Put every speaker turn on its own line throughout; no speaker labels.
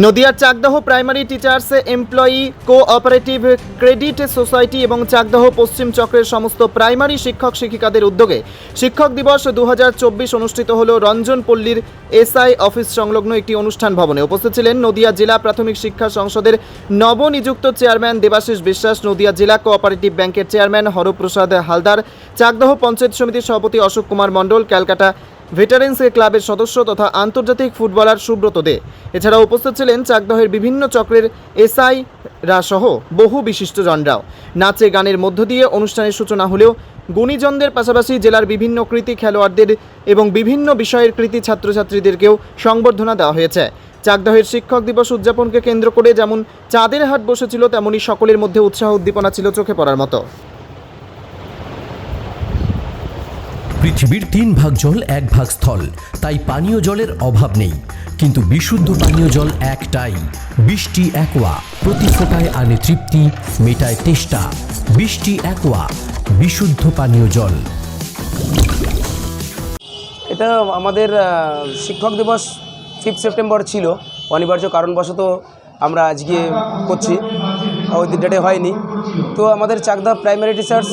নদিয়ার Chakdaha primary teachers employee cooperative credit society এবং চাকদাহ পশ্চিম চক্রের সমস্ত প্রাইমারি শিক্ষক শিক্ষিকাদের উদ্যোগে শিক্ষক দিবস 2024 অনুষ্ঠিত হল রঞ্জনপল্লীর এসআই অফিস সংলগ্ন একটি অনুষ্ঠান ভবনে। উপস্থিত ছিলেন নদিয়া জেলা প্রাথমিক শিক্ষা সংসদের নবনিযুক্ত চেয়ারম্যান দেবাশিস বিশ্বাস, নদিয়া জেলা কোঅপারেটিভ ব্যাংকের চেয়ারম্যান হরপ্রসাদ হালদার, চাকদাহ পঞ্চায়েত সমিতির সভাপতি অশোক কুমার মণ্ডল, ক্যালকাটা ভেটারেন্স ক্লাবের সদস্য তথা আন্তর্জাতিক ফুটবলার সুব্রত দে। এছাড়াও উপস্থিত ছিলেন চাকদহের বিভিন্ন চক্রের এসআইরা সহ বহু বিশিষ্টজনরাও। নাচে গানের মধ্য দিয়ে অনুষ্ঠানের সূচনা হলেও গুণীজনদের পাশাপাশি জেলার বিভিন্ন কৃতি খেলোয়াড়দের এবং বিভিন্ন বিষয়ের কৃতি ছাত্রছাত্রীদেরকেও সংবর্ধনা দেওয়া হয়েছে। চাকদহের শিক্ষক দিবস উদযাপনকে কেন্দ্র করে যেমন চাঁদের হাট বসেছিল, তেমনি সকলের মধ্যে উৎসাহ উদ্দীপনা ছিল চোখে পড়ার মতো।
পৃথিবীর 3 ভাগ জল 1 ভাগ স্থল, তাই পানীয় জলের অভাব নেই। কিন্তু বিশুদ্ধ পানীয় জল একটাই, বৃষ্টি অ্যাকোয়া। প্রতি ফোঁটায় আনে তৃপ্তি, মেটায় তেষ্টা। বৃষ্টি অ্যাকোয়া, বিশুদ্ধ পানীয় জল।
এটা আমাদের শিক্ষক দিবস 5 সেপ্টেম্বর ছিল, অনিবার্য কারণবশত আমরা আজকে করছি, ওই ডেটে হয়নি। তো আমাদের Chakdaha primary teachers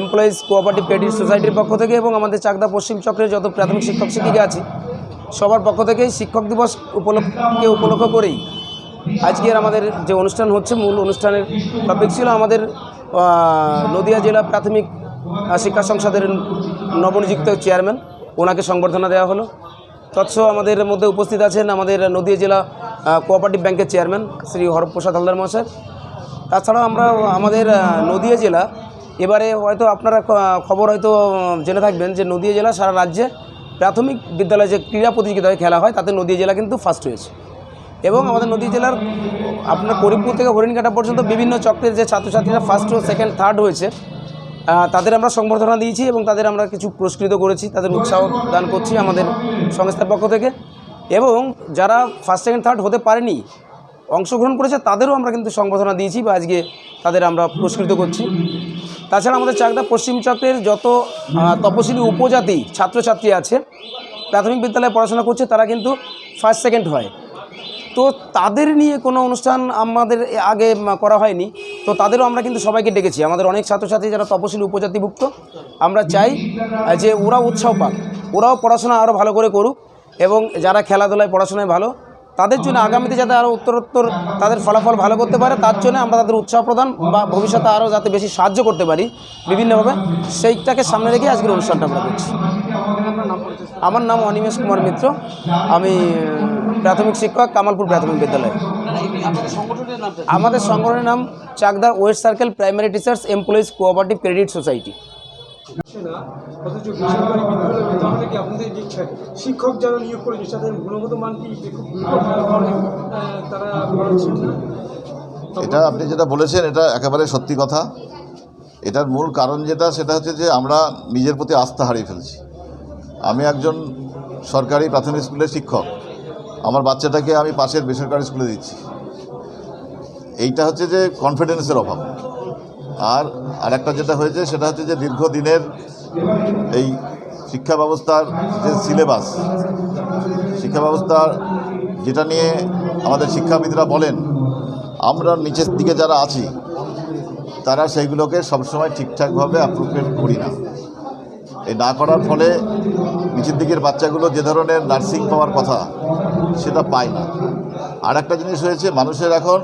employees cooperative credit সোসাইটির পক্ষ থেকে এবং আমাদের চাকদা পশ্চিম চক্রের যত প্রাথমিক শিক্ষক শিক্ষিকা আছে সবার পক্ষ থেকেই শিক্ষক দিবস উপলক্ষ করেই আজকের আমাদের যে অনুষ্ঠান হচ্ছে, মূল অনুষ্ঠানের টপিক ছিল আমাদের নদিয়া জেলা প্রাথমিক শিক্ষা সংসদের নবনিযুক্ত চেয়ারম্যান, ওনাকে সংবর্ধনা দেওয়া হলো। তৎসহ আমাদের মধ্যে উপস্থিত আছেন আমাদের নদিয়া জেলা কোঅপারেটিভ ব্যাংকের চেয়ারম্যান শ্রী হরপ্রসাদ হালদার মহাশয়। তাছাড়াও আমরা আমাদের নদিয়া জেলা, এবারে হয়তো আপনারা খবর হয়তো জেনে থাকবেন যে নদিয়া জেলা সারা রাজ্যে প্রাথমিক বিদ্যালয়ে যে ক্রীড়া প্রতিযোগিতায় খেলা হয় তাতে নদিয়া জেলা কিন্তু ফার্স্ট হয়েছে। এবং আমাদের নদিয়া জেলার আপনার করিমপুর থেকে হরিণঘাটা পর্যন্ত বিভিন্ন চক্রের যে ছাত্রছাত্রীরা ফার্স্ট, সেকেন্ড, থার্ড হয়েছে তাদের আমরা সংবর্ধনা দিয়েছি এবং তাদের আমরা কিছু পুরস্কৃত করেছি, তাদের উৎসাহ দান করছি আমাদের সংস্থার পক্ষ থেকে। এবং যারা ফার্স্ট, সেকেন্ড, থার্ড হতে পারেনি, অংশগ্রহণ করেছে, তাদেরও আমরা কিন্তু সংবর্ধনা দিয়েছি বা আজকে তাদের আমরা পুরস্কৃত করছি। তাছাড়া আমাদের চাকদা পশ্চিম চক্রের যত তপশিলি উপজাতি ছাত্রছাত্রী আছে প্রাথমিক বিদ্যালয়ে পড়াশোনা করছে, তারা কিন্তু ফার্স্ট, সেকেন্ড হয়। তো তাদের নিয়ে কোনো অনুষ্ঠান আমাদের আগে করা হয়নি, তো তাদেরও আমরা কিন্তু সবাইকে ডেকেছি। আমাদের অনেক ছাত্রছাত্রী যারা তপশিলি উপজাতিভুক্ত, আমরা চাই যে ওরা উৎসাহ পাক, ওরাও পড়াশোনা আরও ভালো করে করুক এবং যারা খেলাধুলায় পড়াশোনায় ভালো, তাদের জন্য আগামীতে যাতে আরও উত্তরোত্তর তাদের ফলাফল ভালো করতে পারে, তার জন্য আমরা তাদের উৎসাহ প্রদান বা ভবিষ্যতে আরও যাতে বেশি সাহায্য করতে পারি বিভিন্নভাবে, সেইটাকে সামনে রেখে আজকের অনুষ্ঠানটা আমরা করছি। আমার নাম অনিমেষ কুমার মিত্র, আমি প্রাথমিক শিক্ষক, কামালপুর প্রাথমিক বিদ্যালয়। আমাদের সংগঠনের নাম Chakdaha west circle primary teachers employees cooperative credit society.
শিক্ষক যারা নিয়োগ করেছে তাদের গুণগত মান কি তারা
এটা আপনি যেটা বলেছেন এটা একেবারে সত্যি কথা। এটার মূল কারণ সেটা হচ্ছে যে আমরা নিজের প্রতি আস্থা হারিয়ে ফেলছি। আমি একজন সরকারি প্রাথমিক স্কুলের শিক্ষক, আমার বাচ্চাটাকে আমি পাশের বেসরকারি স্কুলে দিচ্ছি। এইটা হচ্ছে যে কনফিডেন্সের অভাব। আর একটা যেটা হয়েছে সেটা হচ্ছে যে দীর্ঘদিনের এই শিক্ষা ব্যবস্থার যে সিলেবাস, শিক্ষা ব্যবস্থার যেটা নিয়ে আমাদের শিক্ষাবিদরা বলেন, আমরা নিচের দিকে যারা আছি তারা সেইগুলোকে সবসময় ঠিকঠাকভাবে অ্যাপ্রোপ্রিয়েট করি না। এই না করার ফলে নিচের দিকের বাচ্চাগুলো যে ধরনের নার্সিং পাওয়ার কথা সেটা পায় না। আর একটা জিনিস হয়েছে, মানুষের এখন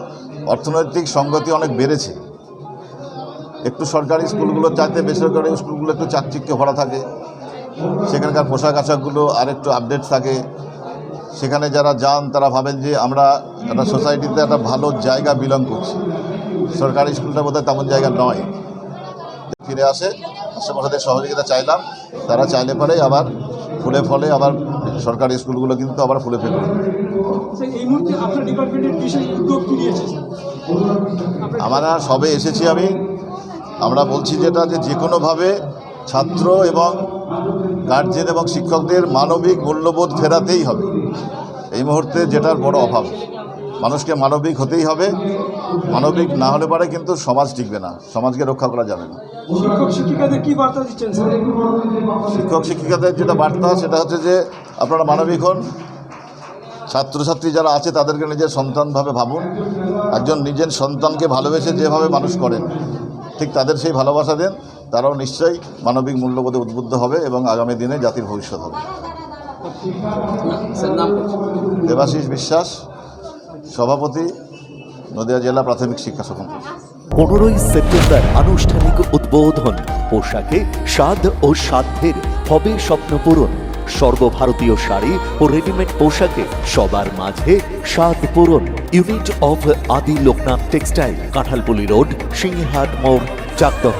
অর্থনৈতিক সঙ্গতি অনেক বেড়েছে। একটু সরকারি স্কুলগুলোর চাইতে বেসরকারি স্কুলগুলো একটু চাকচিক্যে ভরা থাকে, সেখানকার পোশাক আশাকগুলো আর একটু আপডেট থাকে। সেখানে যারা যান তারা ভাবেন যে আমরা একটা সোসাইটিতে একটা ভালো জায়গা বিলং করছি। সরকারি স্কুলটা বোধহয় তেমন জায়গা নয়। ফিরে আসে আশেপাশের সহযোগিতা চাইলাম, তারা চাইলে পরে আবার ফুলে ফলে আবার সরকারি স্কুলগুলো কিন্তু আবার ফুলে ফেলে। আমরা সবে এসেছি, আমরা বলছি যেটা যে কোনোভাবে ছাত্র এবং গার্জেন এবং শিক্ষকদের মানবিক মূল্যবোধ ফেরাতেই হবে। এই মুহূর্তে যেটার বড় অভাব, মানুষকে মানবিক হতেই হবে। মানবিক না হলে পরে কিন্তু সমাজ টিকবে না, সমাজকে রক্ষা করা যাবে না।
শিক্ষক শিক্ষিকাদের কি বার্তা দিচ্ছেন স্যার?
শিক্ষক শিক্ষিকাদের যেটা বার্তা সেটা হচ্ছে যে আপনারা মানবিক হন, ছাত্রছাত্রী যারা আছে তাদেরকে নিজের সন্তানভাবে ভাবুন। একজন নিজের সন্তানকে ভালোবেসে যেভাবে মানুষ করেন, ঠিক তাদের সেই ভালোবাসা দেন, তারাও নিশ্চয়ই মানবিক মূল্যবোধে উদ্বুদ্ধ হবে এবং আগামী দিনে জাতির ভবিষ্যৎ হবে। দেবাশিস বিশ্বাস, সভাপতি, নদিয়া জেলা প্রাথমিক শিক্ষা সংগঠন।
15ই সেপ্টেম্বর আনুষ্ঠানিক উদ্বোধন। পোশাকে স্বাদ ও সাধ্যের হবে স্বপ্নপূরণ। সর্বভারতীয় শাড়ি ও রেডিমেড পোশাকে সবার মাঝে স্বাদ পূরণ। ইউনিট অফ আদি লোকনাথ টেক্সটাইল, কাঁঠালপুলি রোড, সিংহাট মোড়, চাকদহ।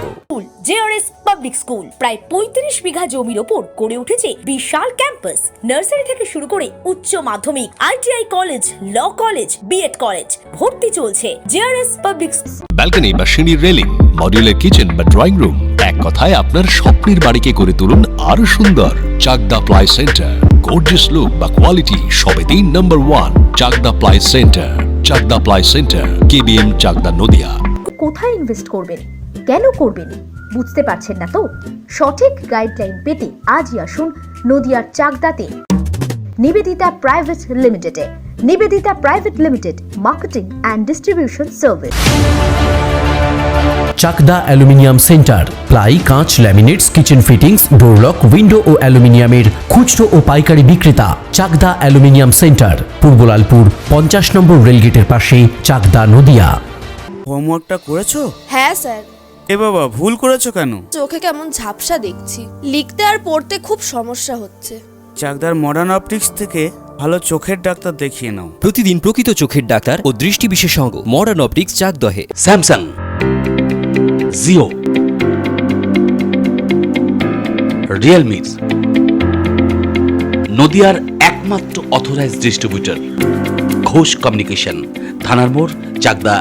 জেআরএস পাবলিক স্কুল প্রায় 35 বিঘা জমির ওপর গড়ে উঠেছে বিশাল ক্যাম্পাস। নার্সারি থেকে শুরু করে উচ্চ মাধ্যমিক, ITI college, law college, BEd college, ভর্তি চলছে। জেআরএস পাবলিক
ব্যালকনি বা সিঁড়ির রেলিং, মডিউলার কিচেন বা ড্রয়িং রুম, এক কথায় আপনার স্বপ্নের বাড়িকে করে তুলুন আরো সুন্দর। Chakdaha ply centre, gorgeous look বা কোয়ালিটি সবে 3 number 1 Chakdaha ply centre. Chakdaha ply centre, KBM, Chakdaha, Nadia.
কোথায় ইনভেস্ট করবেন, কেন করবেন বুঝতে পারছেন না তো? সঠিক গাইডলাইন পেতে আজই আসুন নদিয়ার চাকদাতে নিবেদিতা প্রাইভেট লিমিটেডে। Nivedita private limited, marketing and distribution service.
Chakdah aluminium centre, ply, কাঁচ, laminates, kitchen fittings, door lock, window ও অ্যালুমিনিয়ামের খুচরো ও পাইকারি বিক্রেতা। Chakdah aluminium centre, Purbalalpur 50 number রেলগেটের পাশে, চাকদা, নদিয়া।
হোমওয়ার্কটা করেছো?
হ্যাঁ স্যার।
এ বাবা, ভুল করেছো কেন?
চোখে কেমন ঝাপসা দেখছি, লিখতে আর পড়তে খুব সমস্যা হচ্ছে।
চাকদার মডার্ন অপটিক্স থেকে ভালো চোখের ডাক্তার দেখিয়ে নাও।
প্রতিদিন প্রকৃত চোখের ডাক্তার ও দৃষ্টি বিশেষজ্ঞ মডার্ন অপটিক্স, চাকদহে।
স্যামসাং, জিও, রিয়েলমি, নদিয়ার একমাত্র অথরাইজড ডিস্ট্রিবিউটর ঘোষ কমিউনিকেশন, থানার মোড়, চাকদা।